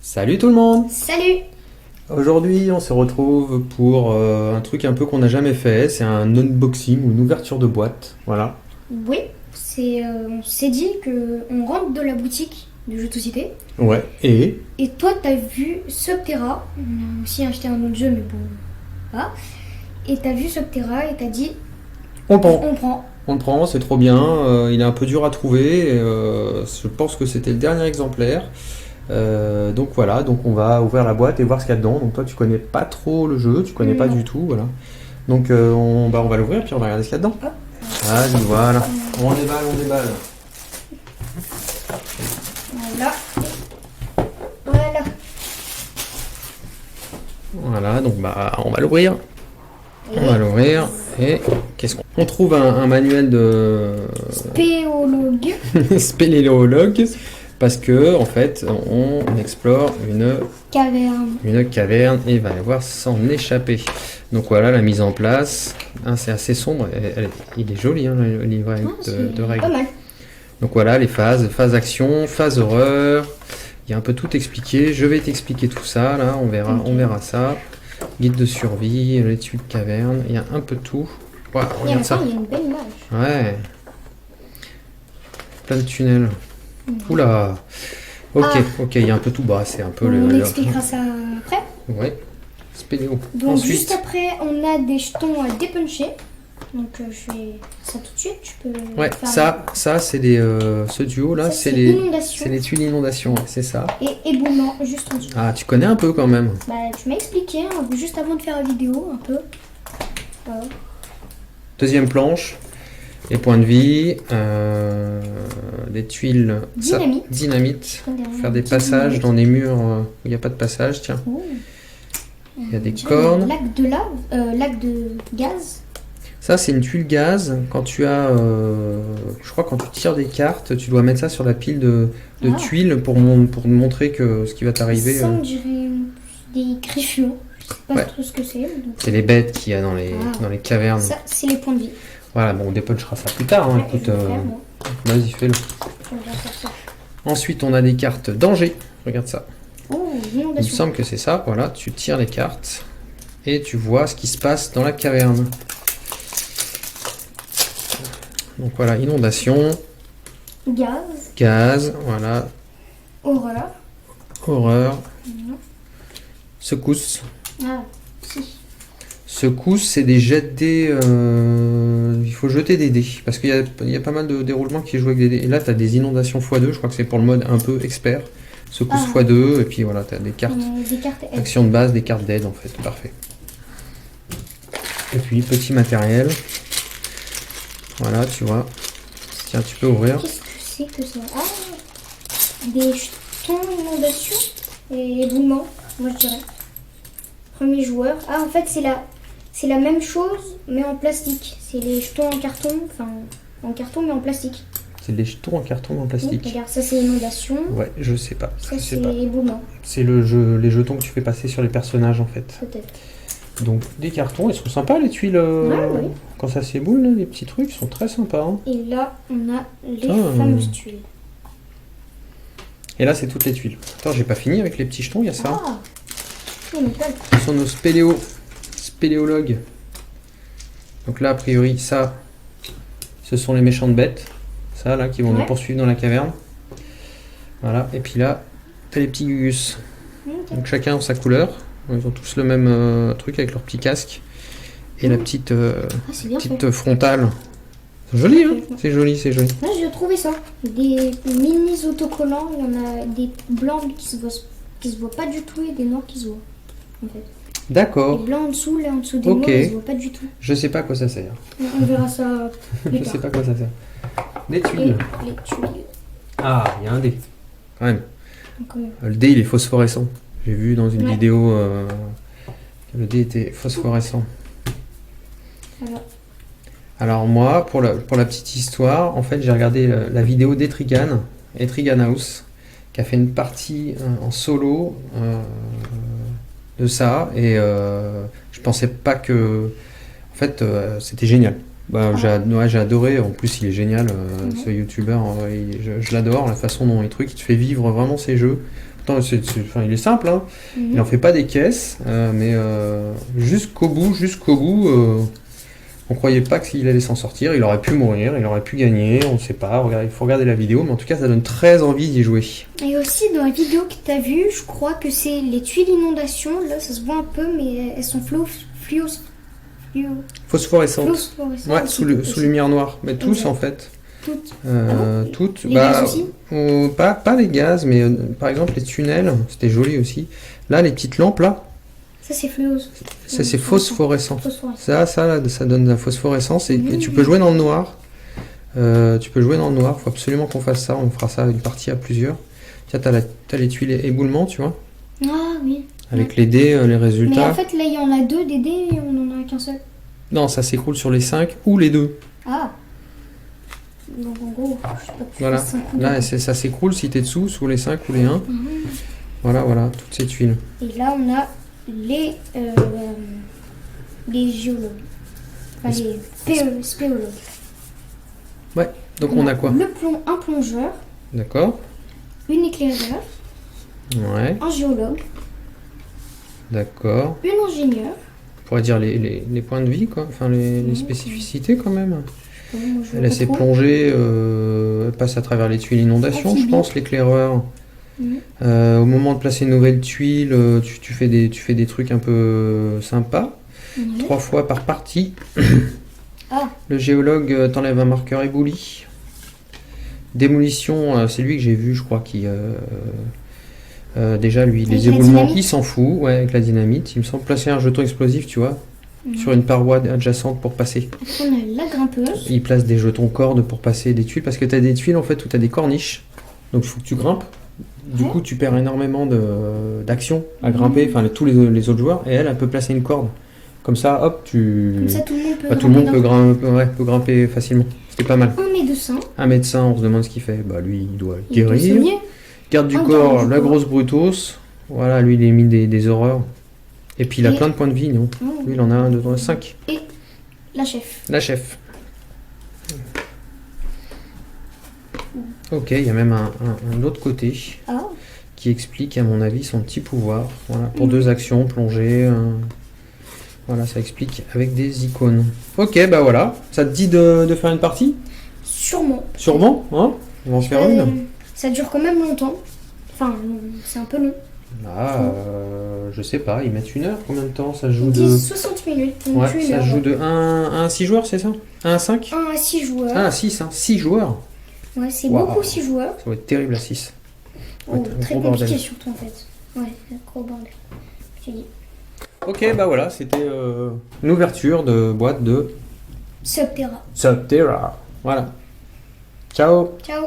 Salut tout le monde! Salut! Aujourd'hui on se retrouve pour un truc un peu qu'on n'a jamais fait, c'est un unboxing ou une ouverture de boîte, voilà. Oui, on s'est dit qu'on rentre de la boutique de jeux de société. Ouais, et Et toi, t'as vu Subterra. On a aussi acheté un autre jeu, mais bon, voilà. Et t'as vu Subterra et t'as dit, on le prend, on prend. on le prend, c'est trop bien, il est un peu dur à trouver, je pense que c'était le dernier exemplaire. Donc voilà, donc on va ouvrir la boîte et voir ce qu'il y a dedans. Donc toi tu connais pas trop le jeu, tu connais pas Non. du tout, voilà. Donc on va l'ouvrir puis on va regarder ce qu'il y a dedans. Hop. Vas-y, voilà, on déballe, on déballe. Voilà. Voilà. Voilà, donc on va l'ouvrir. On va l'ouvrir et qu'est-ce qu'on trouve un manuel de Spéologue. spéléologue parce que en fait on explore Caverne. une caverne et il va y avoir s'en échapper. Donc voilà la mise en place. Ah, c'est assez sombre, il est joli hein, le livret de Pas règles. mal. Donc voilà les phases, phase d'action, phase horreur. Il y a un peu tout expliqué. Je vais t'expliquer tout ça là, on verra ça. Guide de survie, l'étude de caverne, il y a un peu tout. Wow, Et à la regarde ça. fin, il y a une belle image. Ouais. Plein de tunnels. Oula. Ok, Ah. ok, il y a un peu tout. Bah, c'est un peu On expliquera ça après. Ouais. Spéléo. Donc Ensuite, juste après, on a des jetons à dépuncher. Donc je fais ça tout de suite. Tu peux ouais, faire ça c'est ce duo là, ça, c'est inondation les tuiles inondation, ouais, c'est ça. et éboulement juste en dessous. Ah, tu connais un peu quand même. Bah tu m'as expliqué hein, juste avant de faire la vidéo un peu. Voilà. Deuxième planche, les points de vie, des tuiles Dynamite. dynamite. Derrière, Faire un des petit passages dynamite. dans des murs où il n'y a pas de passage, tiens. Oh. Il y a des Déjà, cornes. Lac de lave, lac de gaz. Ça, c'est une tuile gaz. Quand tu as, je crois, quand tu tires des cartes, tu dois mettre ça sur la pile de Ah. tuiles pour te montrer que ce qui va t'arriver. Ça on dirait des griffons. Je sais pas Ouais. trop ce que c'est. Donc, C'est les bêtes qu'il y a dans Ah. les cavernes. ça c'est les points de vie. Voilà, bon, on dépunchera ça plus tard. Hein, Ouais, écoute, je vais le faire, moi. vas-y, fais-le. Je vais faire ça. Ensuite, on a des cartes danger. Regarde ça. Oh, Il me inondation. semble que c'est ça. Voilà, tu tires les cartes et tu vois ce qui se passe dans la caverne. Donc voilà, inondation, Gaz. gaz, voilà, Horreur. horreur, Non. secousse. Ah, si. Secousse, c'est des jets de dés. Il faut jeter des dés. Parce qu'il y a pas mal de déroulements qui jouent avec des dés. Et là, tu as des inondations x2. Je crois que c'est pour le mode un peu expert. Secousse Ah. x2. Et puis voilà, tu as des cartes. Des cartes aide. Action de base, des cartes d'aide en fait. Parfait. Et puis, petit matériel. Voilà, tu vois. Tiens, tu peux ouvrir. Qu'est-ce que c'est que ça? Ah, des jetons inondation et éboulement, moi je dirais. Premier joueur. Ah, en fait, c'est la même chose, mais en plastique. C'est les jetons en carton, enfin, en carton, mais en plastique. C'est des jetons en carton en Oui, plastique. regarde, ça c'est inondation, Ouais, je sais pas. ça Je sais c'est pas. éboulement, C'est les jetons que tu fais passer sur les personnages en fait. peut-être. Donc des cartons, ils sont sympas les tuiles. Oui. Quand ça s'éboule, là, les petits trucs ils sont très sympas. Hein. Et là, on a les Ah. fameuses tuiles. Et là, c'est toutes les tuiles. Attends, j'ai pas fini avec les petits jetons, il y a ça. Ah, c'est métal. Ce sont nos spéléologues. Donc là, a priori, ça, ce sont les méchantes bêtes. Ça, là, qui vont nous Ouais. poursuivre dans la caverne. Voilà. Et puis là, t'as les petits gugus. Ok. Donc chacun a sa couleur. Ils ont tous le même truc avec leur petit casque. Et la petite, Ah, c'est bien fait. petite frontale. C'est joli, hein? C'est joli, c'est joli. Là, j'ai trouvé ça. Des mini autocollants. Il y en a des blancs qui se voient pas du tout et des noirs qui se voient. En fait. Les D'accord. blancs en dessous, là en dessous des Ok. noirs, ils se voient pas du tout. Je sais pas à quoi ça sert. On verra ça plus Je tard. sais pas à quoi ça sert. Des Et tuiles. les tuiles. Ah, il y a un dé. Quand même. Donc, Le dé, il est phosphorescent. J'ai vu dans une Ouais. vidéo que le dé était phosphorescent. voilà. Alors moi, pour la petite histoire, en fait, j'ai regardé la vidéo d'Etrigan, Etrigan House, qui a fait une partie en solo de ça, et je pensais pas que... En fait, c'était génial. Bah, j'ai adoré, en plus il est génial, ce youtubeur, je l'adore, la façon dont il te fait vivre vraiment ses jeux. Pourtant, enfin, il est simple, hein. Il en fait pas des caisses, mais jusqu'au bout, on croyait pas qu'il allait s'en sortir. Il aurait pu mourir, il aurait pu gagner, on ne sait pas. Il faut regarder la vidéo, mais en tout cas, ça donne très envie d'y jouer. Et aussi, dans la vidéo que tu as vue, je crois que c'est les tuiles inondation. Là, ça se voit un peu, mais elles sont Phosphorescentes. phosphorescentes. Ouais, sous lumière noire. Mais tous, Ok. en fait. Toutes. Toutes. Les gaz aussi Pas les gaz, mais par exemple, les tunnels, c'était joli aussi. Là, les petites lampes, là, Ça, c'est ça, c'est phosphorescent. phosphorescent. Ça donne de la phosphorescence et tu peux jouer dans le noir. Faut absolument qu'on fasse ça. On fera ça une partie à plusieurs. Tiens, t'as les tuiles éboulement, tu vois, Ah oui. avec les dés, les Mais résultats. en fait, là, il y en a 2 des dés et on en a qu'un seul. Non, ça s'écroule sur les 5 ou les 2. Ah. Donc, en gros, je sais pas. Voilà. Là, ça s'écroule si t'es dessous, sous les 5 ou les 1. Voilà, toutes ces tuiles. Et là, on a les géologues. Enfin, les spéologues. Ouais, donc on a quoi? Un plongeur, D'accord. une éclaireur, Ouais, un géologue, d'accord. une ingénieure. On pourrait dire les points de vie, quoi. Enfin, les spécificités, quand même. Moi, je Elle vois a pas ses trop. plongées, elle passe à travers les tuiles inondation, je Amphibie. pense, l'éclaireur. Mhm. Au moment de placer une nouvelle tuile, tu fais des trucs un peu sympas. Mhm. 3 fois par partie. Ah, Le géologue t'enlève un marqueur ébloui. Démolition, c'est lui que j'ai vu, je crois, qui... déjà, lui, Avec les la éboulements, dynamite. il s'en fout, ouais, avec la dynamite. Il me semble placer un jeton explosif, tu vois, sur une paroi adjacente pour passer. après, on a la grimpeuse. Il place des jetons cordes pour passer des tuiles, parce que tu as des tuiles, en fait, où tu as des corniches. Donc, il faut que tu grimpes. Du Ouais. coup, tu perds énormément d'action à grimper, enfin, tous les autres joueurs, et elle peut placer une corde. Comme ça, hop, Comme ça, tout le monde peut tout le monde peut grimper peut grimper facilement. C'est pas mal. Un médecin. Un médecin, on se demande ce qu'il fait. Bah, lui, il doit Il peut guérir. soigner. Garde du Un corps, garde du la corps. grosse Brutus. Voilà, lui, il est mis des horreurs. Et puis, il a Et- plein de points de vie, non? Oh. Lui, il en a 1, 2, 3, 5. La chef. La chef. Ok, il y a même un autre côté Ah. qui explique, à mon avis, son petit pouvoir. Voilà, pour 2 actions, plonger. Voilà, ça explique avec des icônes. Ok, bah voilà. Ça te dit de faire une partie? Sûrement. Sûrement, hein? On va en faire une. Ça dure quand même longtemps. Enfin, c'est un peu long. Là, je sais pas, ils mettent 1 heure. Combien de temps ça joue Ils de... disent 60 minutes. Donc Ouais, une ça heure. joue de 1 à 6 joueurs, c'est ça? 1 à 5? 1 à 6 joueurs. 1 à 6, hein. 6 joueurs. Ouais, c'est Waouh. beaucoup 6 joueurs. Ça va être terrible à 6. Oh, Ouais, un très gros compliqué bordel. surtout en fait. Ouais, un gros bordel. Je te dis. Ok, bah voilà, c'était une ouverture de boîte de Subterra. Subterra. Voilà. Ciao. Ciao.